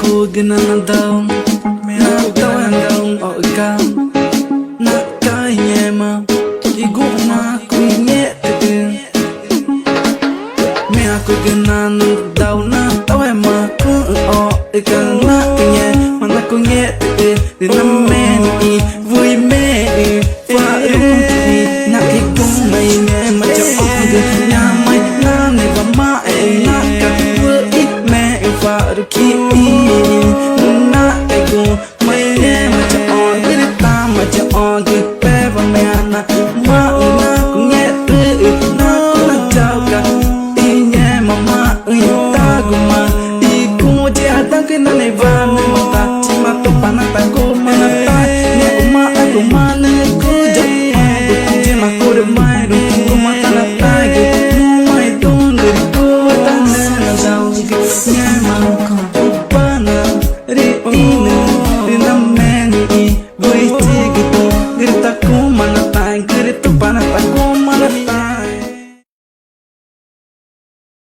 aku genang daun, aku genang daun oka, nak kaya ma, igu ma aku nyet tu. Me aku genang daun nak tahu ma aku oka nak kaya mana aku nyet tu. Dinam me vui me, fa ruti nak igu mai me macam orang nyamai nane vama nak kaku me fa ruki. Nak igu mai me macam orang cerita macam orang kita me anak ma aku nyet tu nak nak jaga inya mama ta guma iku je datang ke nane vana mata cima tu panah aku mana ta ne uma aku mana aku jadi aku je aku remai aku mata nak lagi mai don aku tanah jauh nya mau pana ri ina ina meni vui gitu gerita ku mana ta gerita panah aku mana